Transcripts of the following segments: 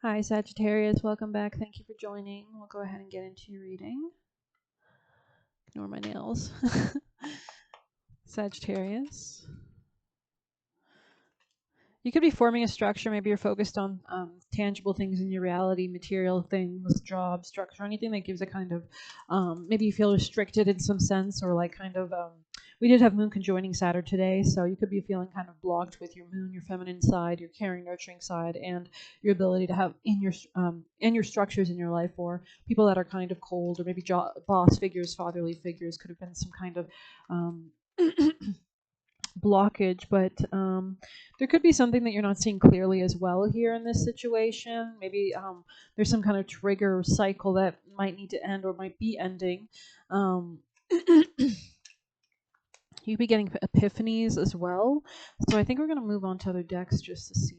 Hi, Sagittarius. Welcome back. Thank you for joining. We'll go ahead and get into your reading. Ignore my nails. Sagittarius. You could be forming a structure. Maybe you're focused on tangible things in your reality, material things, job, structure, anything that gives a kind of, maybe you feel restricted in some sense, or like kind of, we did have moon conjoining Saturn today, so you could be feeling kind of blocked with your moon, your feminine side, your caring, nurturing side, and your ability to have in your structures in your life, or people that are kind of cold, or maybe boss figures, fatherly figures, could have been some kind of blockage, but there could be something that you're not seeing clearly as well here in this situation. Maybe there's some kind of trigger cycle that might need to end or might be ending. You'd be getting epiphanies as well. So I think we're going to move on to other decks just to see.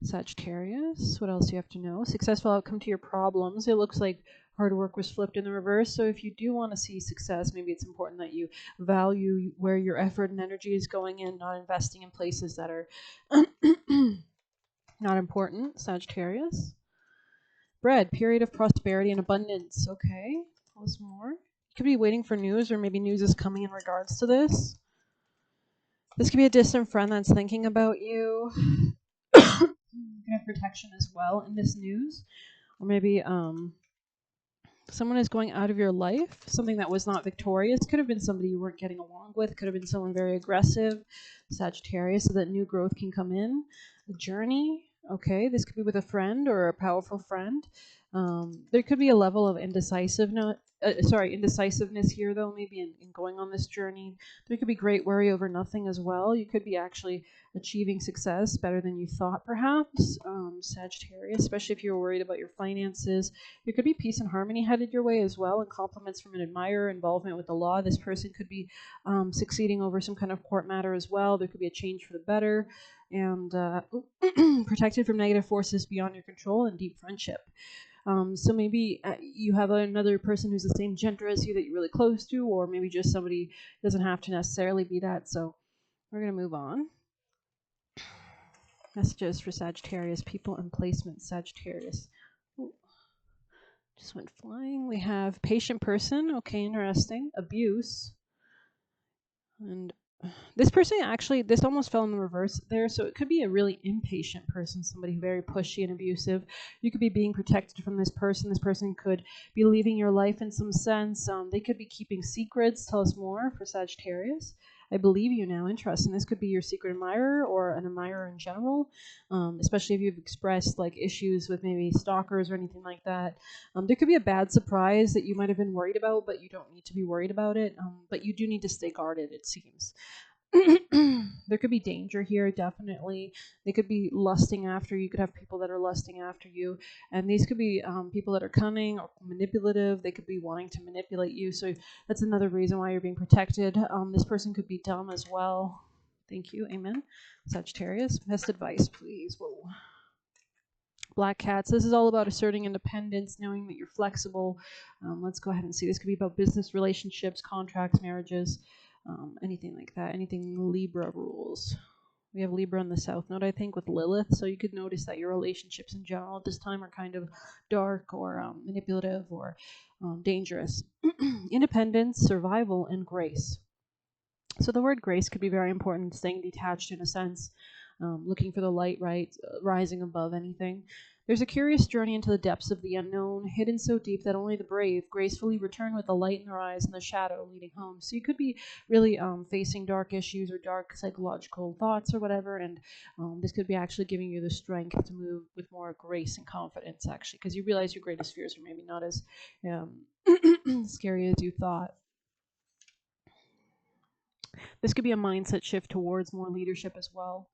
Sagittarius, what else do you have to know? Successful outcome to your problems. It looks like hard work was flipped in the reverse. So if you do want to see success, maybe it's important that you value where your effort and energy is going in, not investing in places that are not important. Sagittarius. Bread, period of prosperity and abundance. Okay, tell us more. You could be waiting for news, or maybe news is coming in regards to this. This could be a distant friend that's thinking about you. You can have protection as well in this news. Or maybe someone is going out of your life, something that was not victorious. Could have been somebody you weren't getting along with. Could have been someone very aggressive, Sagittarius, so that new growth can come in. A journey, okay, this could be with a friend or a powerful friend. There could be a level of indecisiveness here, though, maybe in going on this journey. There could be great worry over nothing as well. You could be actually achieving success better than you thought, perhaps, Sagittarius, especially if you're worried about your finances. There could be peace and harmony headed your way as well, and compliments from an admirer, involvement with the law. This person could be succeeding over some kind of court matter as well. There could be a change for the better, and protected from negative forces beyond your control, and deep friendship. So maybe you have another person who's the same gender as you that you're really close to, or maybe just somebody doesn't have to necessarily be that. So we're going to move on. Messages for Sagittarius, people and placement. Sagittarius. Ooh, just went flying. We have patient person. Okay, interesting. Abuse. And this person actually, this almost fell in the reverse there. So it could be a really impatient person, somebody very pushy and abusive. You could be being protected from this person. This person could be leaving your life in some sense. They could be keeping secrets. Tell us more for Sagittarius. I believe you now. Interesting. This could be your secret admirer or an admirer in general, especially if you've expressed like issues with maybe stalkers or anything like that. There could be a bad surprise that you might have been worried about, but you don't need to be worried about it. But you do need to stay guarded, it seems. There could be danger here, definitely. They could be lusting after you. You could have people that are lusting after you, and these could be people that are cunning or manipulative. They could be wanting to manipulate you, so that's another reason why you're being protected. This person could be dumb as well. Thank you. Amen. Sagittarius, best advice, please. Whoa. Black cats. This is all about asserting independence, knowing that you're flexible. Let's go ahead and see. This could be about business relationships, contracts, marriages, anything like that. Anything Libra rules. We have Libra in the South Node, I think, with Lilith. So you could notice that your relationships in general at this time are kind of dark or manipulative or dangerous. Independence, survival, and grace. So the word grace could be very important, staying detached in a sense, looking for the light, right, rising above anything. There's a curious journey into the depths of the unknown, hidden so deep that only the brave gracefully return with the light in their eyes and the shadow leading home. So you could be really facing dark issues or dark psychological thoughts or whatever, and this could be actually giving you the strength to move with more grace and confidence, actually, because you realize your greatest fears are maybe not as scary as you thought. This could be a mindset shift towards more leadership as well.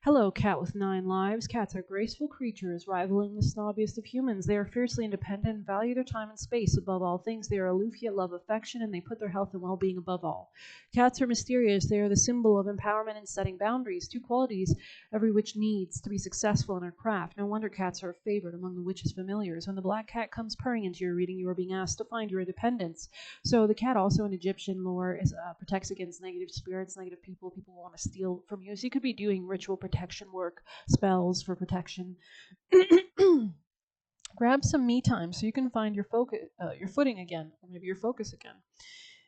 Hello, cat with 9 lives. Cats are graceful creatures, rivaling the snobbiest of humans. They are fiercely independent and value their time and space above all things. They are aloof yet love affection, and they put their health and well-being above all. Cats are mysterious. They are the symbol of empowerment and setting boundaries, 2 qualities every witch needs to be successful in her craft. No wonder cats are a favorite among the witch's familiars. When the black cat comes purring into your reading, you are being asked to find your independence. So the cat, also in Egyptian lore, is protects against negative spirits, negative people who want to steal from you. So you could be doing ritual protection protection work, spells for protection. Grab some me time so you can find your footing again, or maybe your focus again.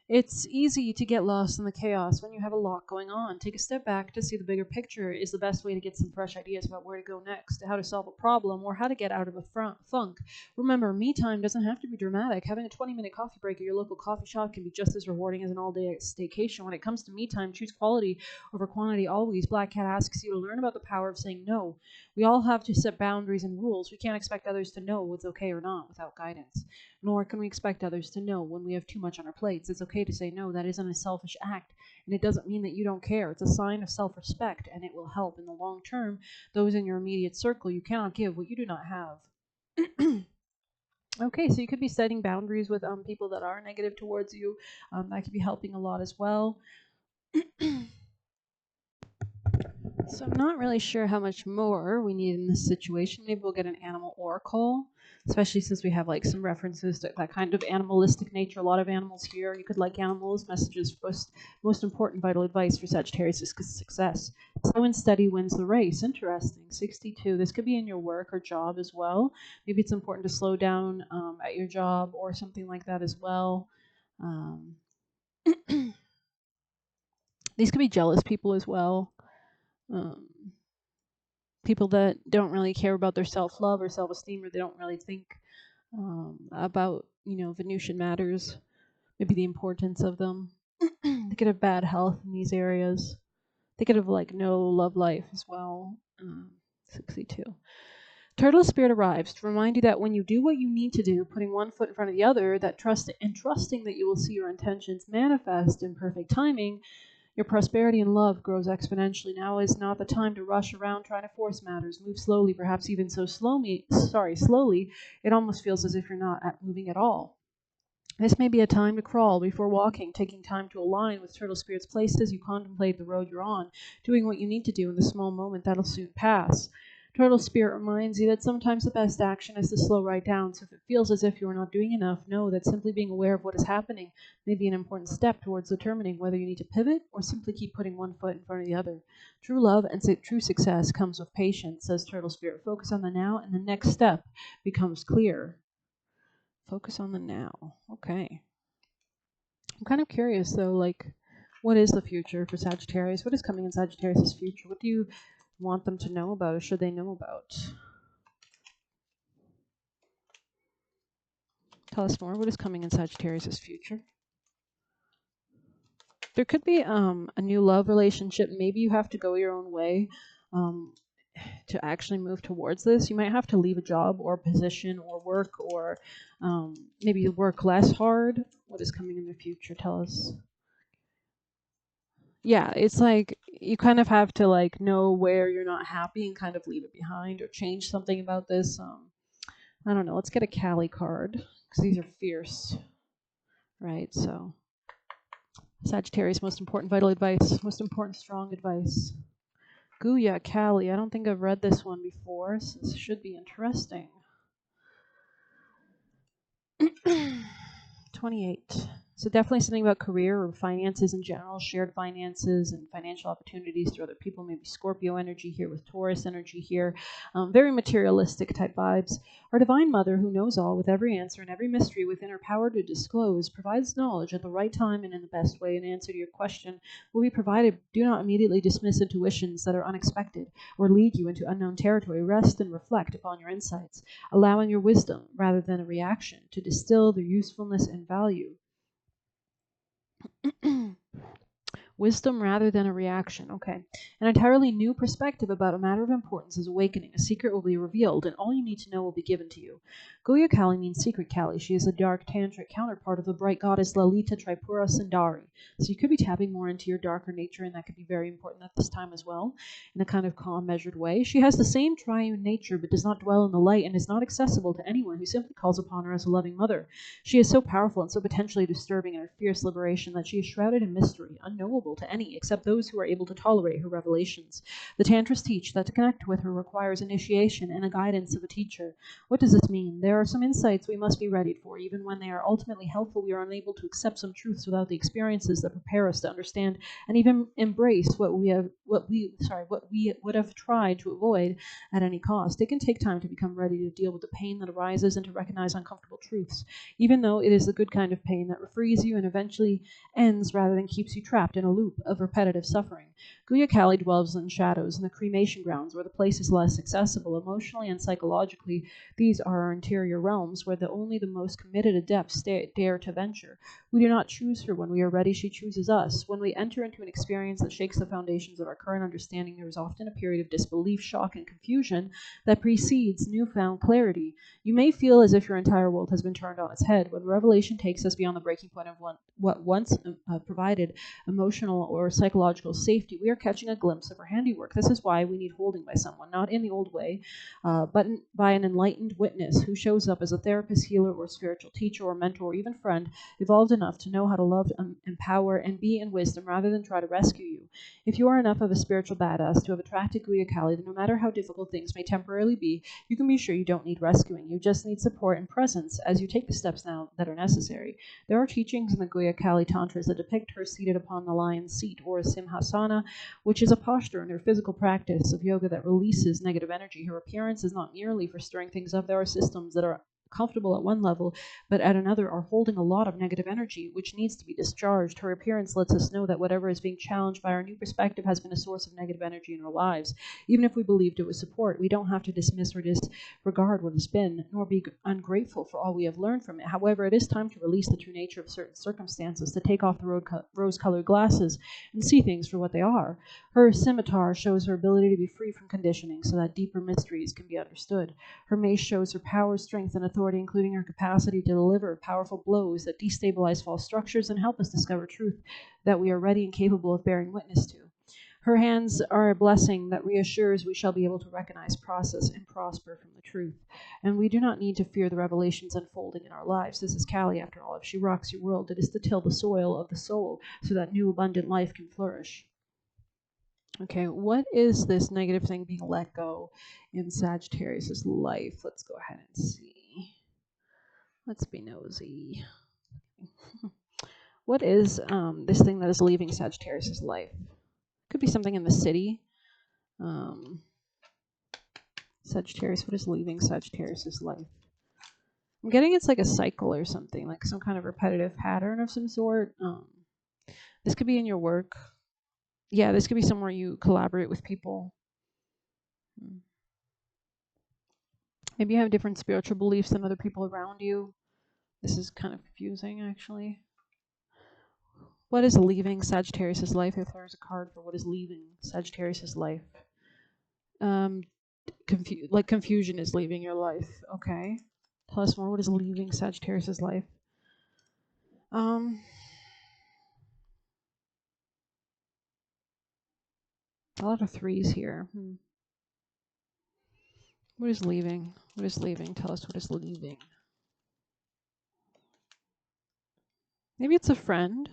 It's easy to get lost in the chaos when you have a lot going on. Take a step back to see the bigger picture is the best way to get some fresh ideas about where to go next, how to solve a problem, or how to get out of a funk. Remember, me time doesn't have to be dramatic. Having a 20-minute coffee break at your local coffee shop can be just as rewarding as an all-day staycation. When it comes to me time, choose quality over quantity always. Black Cat asks you to learn about the power of saying no. We all have to set boundaries and rules. We can't expect others to know what's okay or not without guidance. Nor can we expect others to know when we have too much on our plates. It's okay to say no. That isn't a selfish act, and it doesn't mean that you don't care. It's a sign of self-respect, and it will help in the long term those in your immediate circle. You cannot give what you do not have. Okay, so you could be setting boundaries with people that are negative towards you. That could be helping a lot as well. So I'm not really sure how much more we need in this situation. Maybe we'll get an animal oracle, especially since we have like some references to that kind of animalistic nature. A lot of animals here. You could like animals. Messages most important vital advice for Sagittarius is success. Slow and steady wins the race. Interesting. 62. This could be in your work or job as well. Maybe it's important to slow down at your job or something like that as well. These could be jealous people as well. People that don't really care about their self-love or self-esteem, or they don't really think about, Venusian matters, maybe the importance of them. They could have bad health in these areas. They could have no love life as well. 62. Turtle Spirit arrives to remind you that when you do what you need to do, putting one foot in front of the other, that trusting that you will see your intentions manifest in perfect timing, your prosperity and love grows exponentially. Now is not the time to rush around trying to force matters. Move slowly, perhaps even so slowly, it almost feels as if you're not moving at all. This may be a time to crawl before walking, taking time to align with Turtle Spirit's place as you contemplate the road you're on, doing what you need to do in the small moment that'll soon pass. Turtle Spirit reminds you that sometimes the best action is to slow right down, so if it feels as if you are not doing enough, know that simply being aware of what is happening may be an important step towards determining whether you need to pivot or simply keep putting one foot in front of the other. True love and true success comes with patience, says Turtle Spirit. Focus on the now, and the next step becomes clear. Focus on the now. Okay. I'm kind of curious, though, what is the future for Sagittarius? What is coming in Sagittarius' future? What do you want them to know about, or should they know about? Tell us more. What is coming in Sagittarius' future? There could be a new love relationship. Maybe you have to go your own way to actually move towards this. You might have to leave a job or position or work, or maybe work less hard. What is coming in the future? Tell us. Yeah, it's like you kind of have to know where you're not happy and kind of leave it behind or change something about this. I don't know. Let's get a Kali card because these are fierce, right? So Sagittarius, most important vital advice, most important strong advice. Guya, Kali. I don't think I've read this one before, so this should be interesting. 28. So definitely something about career or finances in general, shared finances and financial opportunities through other people, maybe Scorpio energy here with Taurus energy here. Very materialistic type vibes. Our divine mother, who knows all with every answer and every mystery within her power to disclose, provides knowledge at the right time and in the best way. An answer to your question will be provided. Do not immediately dismiss intuitions that are unexpected or lead you into unknown territory. Rest and reflect upon your insights, allowing your wisdom rather than a reaction to distill their usefulness and value. Wisdom rather than a reaction. Okay. An entirely new perspective about a matter of importance is awakening. A secret will be revealed, and all you need to know will be given to you. Guya Kali means secret Kali. She is the dark tantric counterpart of the bright goddess Lalita Tripura Sundari. So you could be tapping more into your darker nature, and that could be very important at this time as well, in a kind of calm, measured way. She has the same triune nature, but does not dwell in the light and is not accessible to anyone who simply calls upon her as a loving mother. She is so powerful and so potentially disturbing in her fierce liberation that she is shrouded in mystery, unknowable accessible to any except those who are able to tolerate her revelations. The Tantras teach that to connect with her requires initiation and a guidance of a teacher. What does this mean? There are some insights we must be readied for. Even when they are ultimately helpful, we are unable to accept some truths without the experiences that prepare us to understand and even embrace what we would have tried to avoid at any cost. It can take time to become ready to deal with the pain that arises and to recognize uncomfortable truths, even though it is the good kind of pain that frees you and eventually ends rather than keeps you trapped in a loop of repetitive suffering. Guya Kali dwells in shadows in the cremation grounds where the place is less accessible emotionally and psychologically. These are our interior realms where only the most committed adepts dare to venture. We do not choose her when we are ready, she chooses us. When we enter into an experience that shakes the foundations of our current understanding, there is often a period of disbelief, shock, and confusion that precedes newfound clarity. You may feel as if your entire world has been turned on its head. When revelation takes us beyond the breaking point of what once provided emotional or psychological safety, we are catching a glimpse of her handiwork. This is why we need holding by someone, not in the old way, but by an enlightened witness who shows up as a therapist, healer, or spiritual teacher, or mentor, or even friend, evolved enough to know how to love, empower, and be in wisdom rather than try to rescue you. If you are enough of a spiritual badass to have attracted Guya Kali, then no matter how difficult things may temporarily be, you can be sure you don't need rescuing. You just need support and presence as you take the steps now that are necessary. There are teachings in the Guya Kali Tantras that depict her seated upon the lion's seat, or a simhasana, which is a posture in her physical practice of yoga that releases negative energy. Her appearance is not merely for stirring things up. There are systems that are comfortable at one level, but at another are holding a lot of negative energy, which needs to be discharged. Her appearance lets us know that whatever is being challenged by our new perspective has been a source of negative energy in our lives. Even if we believed it was support, we don't have to dismiss or disregard what has been, nor be ungrateful for all we have learned from it. However, it is time to release the true nature of certain circumstances, to take off the rose-colored glasses and see things for what they are. Her scimitar shows her ability to be free from conditioning so that deeper mysteries can be understood. Her mace shows her power, strength, and authority, including her capacity to deliver powerful blows that destabilize false structures and help us discover truth that we are ready and capable of bearing witness to. Her hands are a blessing that reassures we shall be able to recognize, process, and prosper from the truth. And we do not need to fear the revelations unfolding in our lives. This is Kali, after all. If she rocks your world, it is to till the soil of the soul so that new abundant life can flourish. Okay, what is this negative thing being let go in Sagittarius' life? Let's go ahead and see. Let's be nosy. What is this thing that is leaving Sagittarius' life? Could be something in the city. Sagittarius, what is leaving Sagittarius' life? I'm getting it's like a cycle or something, like some kind of repetitive pattern of some sort. This could be in your work. Yeah, this could be somewhere you collaborate with people. Maybe you have different spiritual beliefs than other people around you. This is kind of confusing, actually. What is leaving Sagittarius' life? If there's a card for what is leaving Sagittarius' life. Confusion is leaving your life. Okay. Tell us more. What is leaving Sagittarius' life? A lot of threes here. What is leaving? What is leaving? Tell us what is leaving. Maybe it's a friend.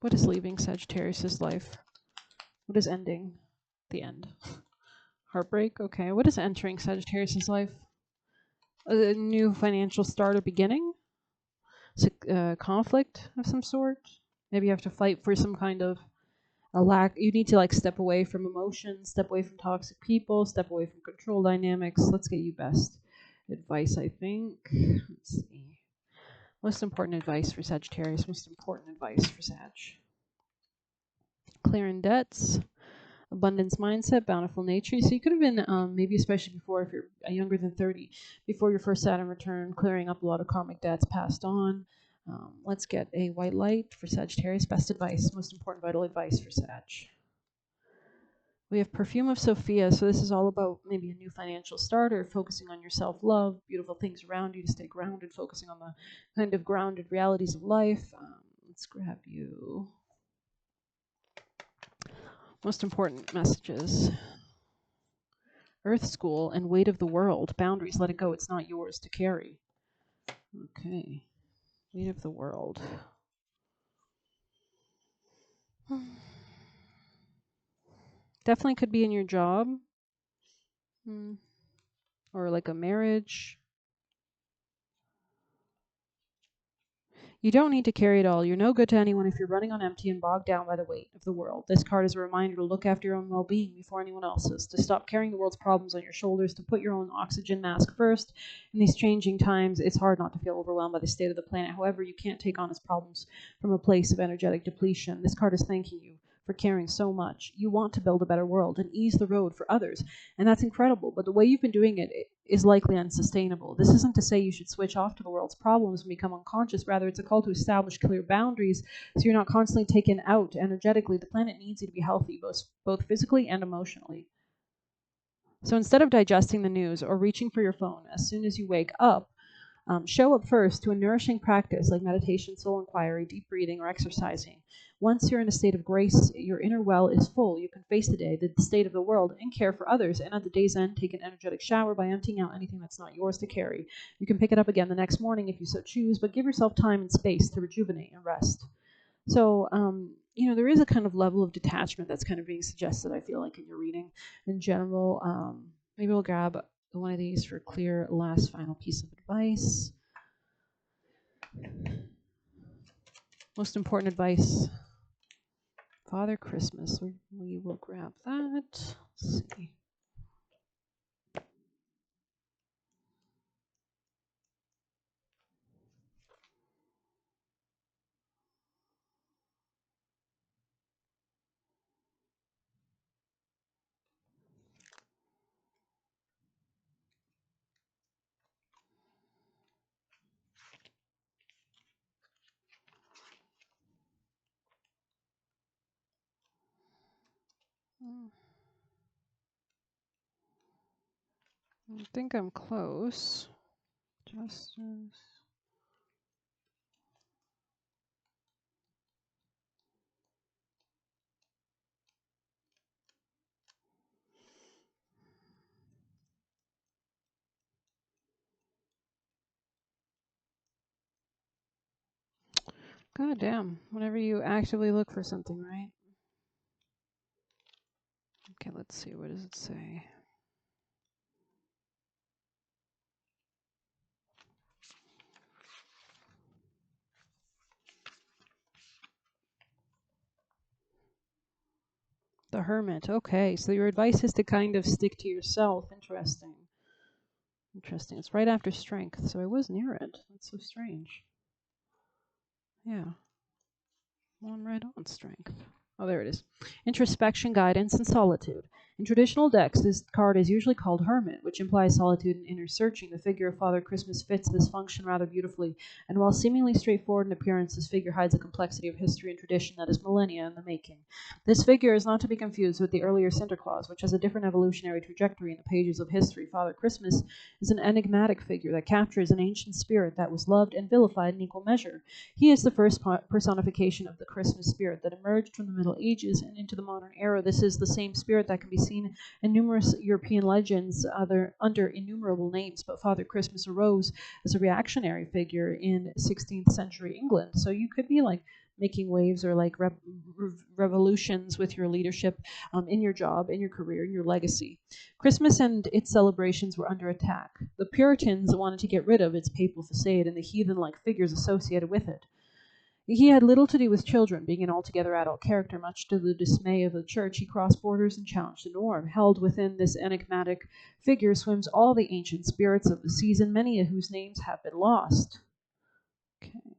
What is leaving Sagittarius' life? What is ending? The end. Heartbreak. Okay. What is entering Sagittarius' life? A new financial start or beginning? Conflict of some sort? Maybe you have to fight for some kind of you need to step away from emotions, step away from toxic people, step away from control dynamics. Let's get you best advice, I think. Let's see. Most important advice for Sagittarius. Most important advice for Sag. Clearing debts, abundance mindset, bountiful nature. So you could have been, maybe especially before, if you're younger than 30, before your first Saturn return, clearing up a lot of karmic debts passed on. Let's get a white light for Sagittarius. Best advice, most important vital advice for Sag. We have Perfume of Sophia. So this is all about maybe a new financial start or focusing on your self-love, beautiful things around you to stay grounded, focusing on the kind of grounded realities of life. Let's grab you. Most important messages. Earth School and Weight of the World. Boundaries, let it go. It's not yours to carry. Okay. Weight of the World. Definitely could be in your job. Or like a marriage. You don't need to carry it all. You're no good to anyone if you're running on empty and bogged down by the weight of the world. This card is a reminder to look after your own well-being before anyone else's, to stop carrying the world's problems on your shoulders, to put your own oxygen mask first. In these changing times, it's hard not to feel overwhelmed by the state of the planet. However, you can't take on its problems from a place of energetic depletion. This card is thanking you for caring so much. You want to build a better world and ease the road for others, and that's incredible. But the way you've been doing it is likely unsustainable. This isn't to say you should switch off to the world's problems and become unconscious. Rather, it's a call to establish clear boundaries so you're not constantly taken out energetically. The planet needs you to be healthy, both physically and emotionally. So instead of digesting the news or reaching for your phone as soon as you wake up, show up first to a nourishing practice like meditation, soul inquiry, deep breathing, or exercising. Once you're in a state of grace, your inner well is full. You can face the day, the state of the world, and care for others. And at the day's end, take an energetic shower by emptying out anything that's not yours to carry. You can pick it up again the next morning if you so choose, but give yourself time and space to rejuvenate and rest. So, there is a kind of level of detachment that's kind of being suggested, I feel like, in your reading in general. Maybe we'll grab one of these for a clear last final piece of advice. Most important advice. Father Christmas. We will grab that. Let's see. I think I'm close. Justice. God damn. Whenever you actively look for something, right? Okay, let's see. What does it say? The Hermit. Okay, so your advice is to kind of stick to yourself. Interesting. It's right after Strength, so I was near it. That's so strange. Yeah. One right on Strength. Oh, there it is. Introspection, guidance, and solitude. In traditional decks, this card is usually called Hermit, which implies solitude and inner searching. The figure of Father Christmas fits this function rather beautifully, and while seemingly straightforward in appearance, this figure hides a complexity of history and tradition that is millennia in the making. This figure is not to be confused with the earlier Santa Claus, which has a different evolutionary trajectory in the pages of history. Father Christmas is an enigmatic figure that captures an ancient spirit that was loved and vilified in equal measure. He is the first personification of the Christmas spirit that emerged from the Middle Ages and into the modern era. This is the same spirit that can be seen in numerous European legends under innumerable names, but Father Christmas arose as a reactionary figure in 16th century England. So you could be like making waves or like revolutions with your leadership in your job, in your career, in your legacy. Christmas and its celebrations were under attack. The Puritans wanted to get rid of its papal facade and the heathen-like figures associated with it. He had little to do with children, being an altogether adult character. Much to the dismay of the church, he crossed borders and challenged the norm. Held within this enigmatic figure swims all the ancient spirits of the season, many of whose names have been lost. Okay.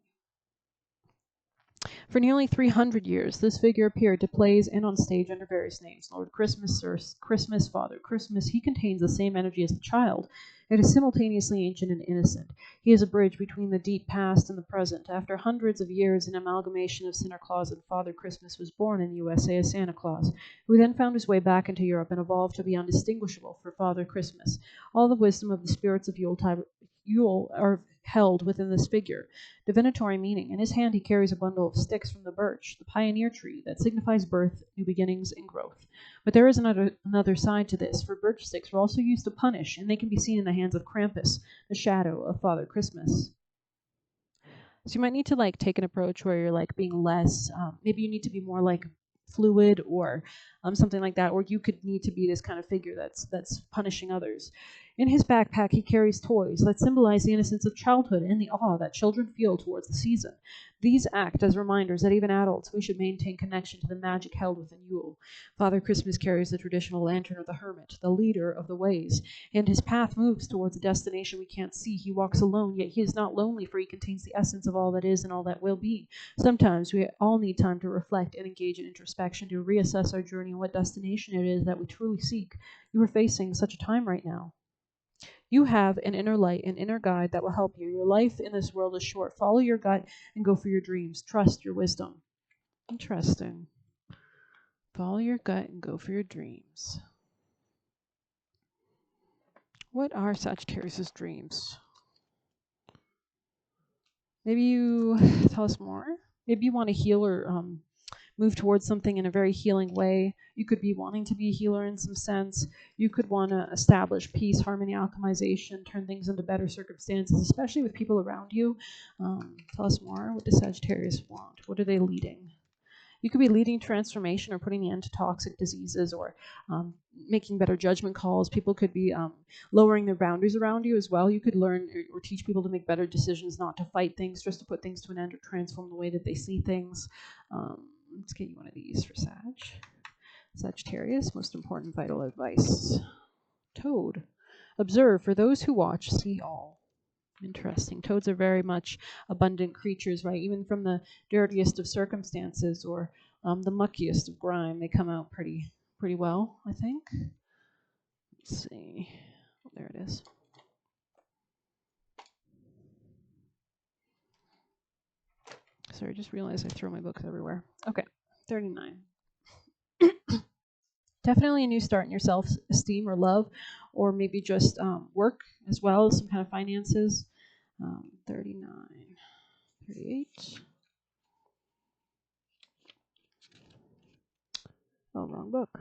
For nearly 300 years, this figure appeared to plays and on stage under various names. Lord Christmas, Sir Christmas, Father Christmas. He contains the same energy as the child. It is simultaneously ancient and innocent. He is a bridge between the deep past and the present. After hundreds of years, an amalgamation of Santa Claus and Father Christmas was born in the USA as Santa Claus, who then found his way back into Europe and evolved to be undistinguishable for Father Christmas. All the wisdom of the spirits of Yule are held within this figure. Divinatory meaning. In his hand he carries a bundle of sticks from the birch, the pioneer tree that signifies birth, new beginnings, and growth. But there is another side to this, for birch sticks were also used to punish, and they can be seen in the hands of Krampus, the shadow of Father Christmas. So you might need to like take an approach where you're like being less, maybe you need to be more like fluid or something like that, or you could need to be this kind of figure that's punishing others. In his backpack, he carries toys that symbolize the innocence of childhood and the awe that children feel towards the season. These act as reminders that even adults, we should maintain connection to the magic held within Yule. Father Christmas carries the traditional lantern of the hermit, the leader of the ways, and his path moves towards a destination we can't see. He walks alone, yet he is not lonely, for he contains the essence of all that is and all that will be. Sometimes we all need time to reflect and engage in introspection to reassess our journey and what destination it is that we truly seek. You are facing such a time right now. You have an inner light, an inner guide that will help you. Your life in this world is short. Follow your gut and go for your dreams. Trust your wisdom. Interesting. Follow your gut and go for your dreams. What are Sagittarius' dreams? Maybe you tell us more. Maybe you want to heal or move towards something in a very healing way. You could be wanting to be a healer in some sense. You could want to establish peace, harmony, alchemization, turn things into better circumstances, especially with people around you. Tell us more. What does Sagittarius want? What are they leading? You could be leading transformation or putting an end to toxic diseases or making better judgment calls. People could be lowering their boundaries around you as well. You could learn or teach people to make better decisions, not to fight things, just to put things to an end or transform the way that they see things. Let's get you one of these for Sagittarius. Most important vital advice. Toad. Observe, for those who watch, see all. Interesting. Toads are very much abundant creatures, right? Even from the dirtiest of circumstances or the muckiest of grime, they come out pretty well, I think. Let's see. Oh, there it is. Sorry, I just realized I throw my books everywhere. Okay, 39. Definitely a new start in your self-esteem or love, or maybe just work as well as some kind of finances. 39. 38. Oh, wrong book.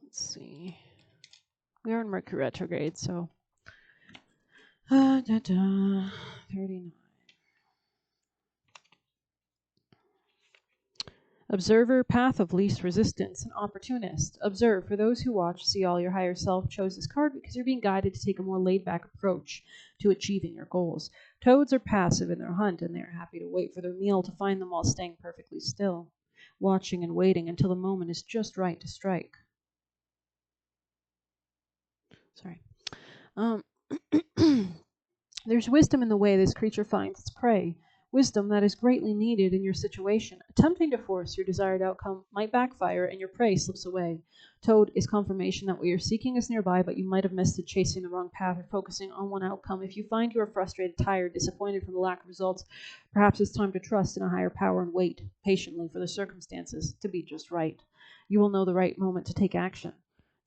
Let's see. We are in Mercury retrograde, so 39. Observer, path of least resistance, an opportunist. Observe, for those who watch, see all. Your higher self chose this card because you're being guided to take a more laid-back approach to achieving your goals. Toads are passive in their hunt, and they are happy to wait for their meal to find them while staying perfectly still, watching and waiting until the moment is just right to strike. Sorry. There's wisdom in the way this creature finds its prey. Wisdom that is greatly needed in your situation. Attempting to force your desired outcome might backfire and your prey slips away. Toad is confirmation that what you're seeking is nearby, but you might have missed it chasing the wrong path or focusing on one outcome. If you find you are frustrated, tired, disappointed from the lack of results, perhaps it's time to trust in a higher power and wait patiently for the circumstances to be just right. You will know the right moment to take action.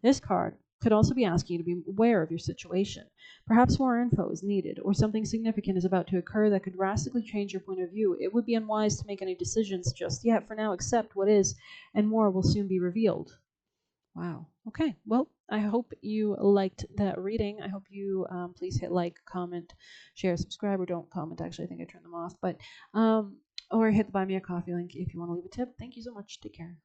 This card could also be asking you to be aware of your situation. Perhaps more info is needed, or something significant is about to occur that could drastically change your point of view. It would be unwise to make any decisions just yet. For now, accept what is, and more will soon be revealed. Wow. Okay. Well, I hope you liked that reading. I hope you please hit like, comment, share, subscribe, or don't comment. Actually, I think I turned them off. But or hit the Buy Me a Coffee link if you want to leave a tip. Thank you so much. Take care.